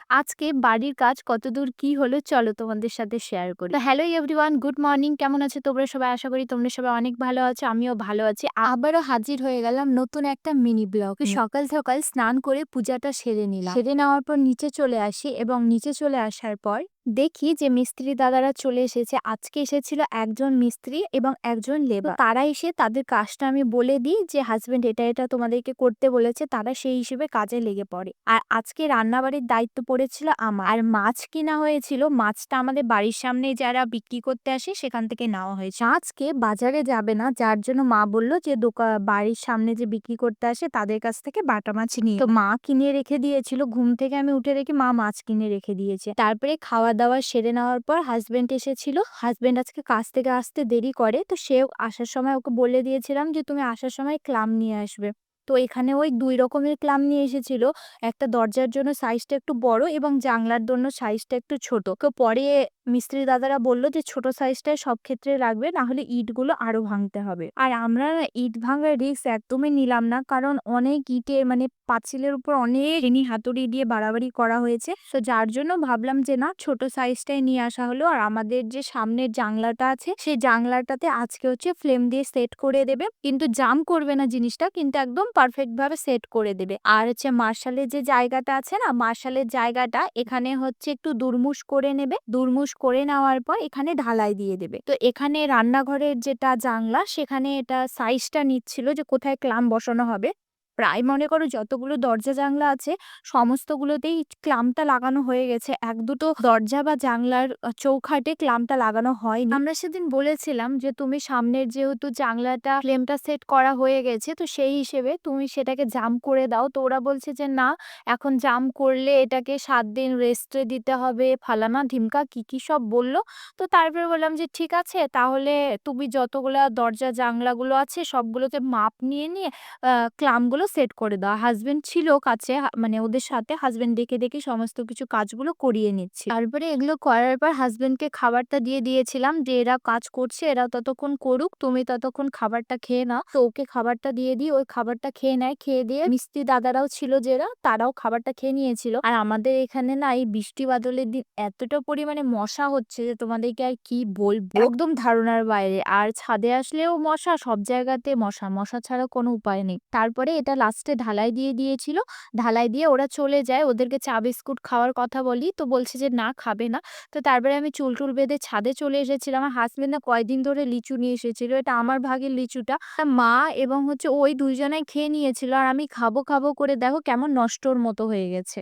আজকে বাড়ির কাজ কতদূর কি হলো চলো তোমাদের সাথে শেয়ার করি। তো হ্যালো এভরিওয়ান, গুড মর্নিং। কেমন আছো তোমরা সবাই? আশা করি তোমরা সবাই অনেক ভালো আছো, আমিও ভালো আছি। আবারও হাজির হয়ে গেলাম নতুন একটা মিনি ব্লগ। সকাল সকাল স্নান করে পূজাটা সেরে নিলাম। সেরে নেওয়ার পর নিচে চলে আসি এবং নিচে চলে আসার পর দেখি যে মিস্ত্রি দাদারা চলে এসেছে। আজকে এসেছিল একজন মিস্ত্রি এবং একজন লেবার। তারা এসে তাদের কাজটা আমি বলে দিই যে হাজবেন্ড এটা এটা তোমাদেরকে করতে বলেছে, তারা সেই হিসেবে কাজে লেগে পড়ে। আর আজকে রান্নাবাড়ির দায়িত্ব পড়েছিল আমার। আর মাছ কিনা হয়েছিল, মাছটা আমাদের বাড়ির সামনে যারা বিক্রি করতে আসে সেখান থেকে নেওয়া হয়েছে। আজকে বাজারে যাবে না, যার জন্য মা বলল যে বাড়ির সামনে যে বিক্রি করতে আসে তাদের কাছ থেকে বাটা মাছ নিয়ে। তো মা কিনে রেখে দিয়েছিল, ঘুম থেকে আমি উঠে রেখে মা মাছ কিনে রেখে দিয়েছে। তারপরে খাওয়া দাওয়া সেরে নেওয়ার পর হাজবেন্ড এসেছিল। হাজবেন্ড আজকে কাজ থেকে আসতে দেরি করে, তো সেও আসার সময় ওকে বলে দিয়েছিলাম যে তুমি আসার সময় ক্লাম নিয়ে আসবে। তো এখানে ওই ২ রকমের ক্লাম নিয়ে এসেছিল। একটা দরজার জন্য সাইজটা একটু বড় এবং জানলার জন্য সাইজটা একটু ছোট। তো পরে মিস্ত্রি দাদারা বলল যে ছোট সাইজটাই সব ক্ষেত্রে রাখবে, না হলে ইটগুলো আরো ভাঙতে হবে। আর আমরা না ইট ভাঙার রিস্ক একদমই নিলাম না, কারণ অনেক ইটের মানে পাঁচিলের উপর অনেক রেনি হাতুড়ি দিয়ে বাড়াবাড়ি করা হয়েছে। তো যার জন্য ভাবলাম যে না, ছোট সাইজটাই নিয়ে আসা হলো। আর আমাদের যে সামনের জানলাটা আছে সেই জানলাটাতে আজকে হচ্ছে ফ্লেম দিয়ে সেট করে দেবে, কিন্তু জাম করবে না জিনিসটা, কিন্তু একদম পারফেক্ট ভাবে সেট করে দেবে। আর হচ্ছে মার্শালের যে জায়গাটা আছে না, মার্শালের জায়গাটা এখানে হচ্ছে একটু দুরমুশ করে নেবে। দুরমুশ করে নেওয়ার পর এখানে ঢালাই দিয়ে দেবে। তো এখানে রান্নাঘরের যেটা জানলা সেখানে এটা সাইজটা নিচ্ছিল যে কোথায় ক্লাম বসানো হবে। প্রায় মনে করো যতগুলো দরজা জানলা আছে সমস্তগুলোতেই ক্লামটা লাগানো হয়ে গেছে। ১-২টো দরজা বা জানলার চৌখাটে ক্লামটা লাগানো হয়নি। আমরা সেদিন বলেছিলাম যে তুমি সামনের যেহেতু জানলাটা ফ্লেমটা সেট করা হয়ে গেছে, তো সেই হিসেবে তুমি সেটাকে জাম করে দাও। তো ওরা বলছে যে না, এখন জাম করলে এটাকে ৭ দিন রেস্টে দিতে হবে, ফালানা ঢিমকা কি সব বলল। তো তারপরে বললাম যে ঠিক আছে, তাহলে তুমি যতগুলা দরজা জানলাগুলো আছে সবগুলোতে মাপ নিয়ে ক্লামগুলো সেট করে দাও। হাসব্যান্ড ছিল কাছে, মানে ওদের সাথে হাসব্যান্ড ডেকে সমস্ত কিছু কাজগুলো করিয়ে নিচ্ছি। তারপরে এগুলো করার পর হাসব্যান্ডকে খাবারটা দিয়ে দিয়েছিলাম যে এরা কাজ করছে, এরা ততক্ষণ করুক, তুমি ততক্ষণ খাবারটা খেয়ে নাও। তো ওকে খাবারটা দিয়ে দিই, ওই খাবারটা খেয়ে নেয়। খেয়ে দিয়ে মিস্ত্রি দাদারাও ছিল যারা, তারাও খাবারটা খেয়ে নিয়েছিল। আর আমাদের এখানে না এই বৃষ্টি বাদলের দিন এতটা পরিমাণে মশা হচ্ছে যে তোমাদেরকে আর কি বলবো, একদম ধারণার বাইরে। আর ছাদে আসলেও মশা, সব জায়গাতে মশা, মশা ছাড়া কোনো উপায় নেই। তারপরে এটা লাস্টে ঢালাই দিয়ে দিয়েছিল। ঢালাই দিয়ে ওরা চলে যায়, ওদেরকে চা বিস্কুট খাওয়ার কথা বলি, তো বলছে যে না, খাবে না। তো তারপরে আমি চুল টুল বেঁধে ছাদে চলে এসেছিলাম। আমার হাসবেন্ড না কয়দিন ধরে লিচু নিয়ে এসেছিল, এটা আমার ভাগের লিচুটা। মা এবং হচ্ছে ওই ২ জনাই খেয়ে নিয়েছিল, আর আমি খাবো করে দেখো কেমন নষ্টর মতো হয়ে গেছে।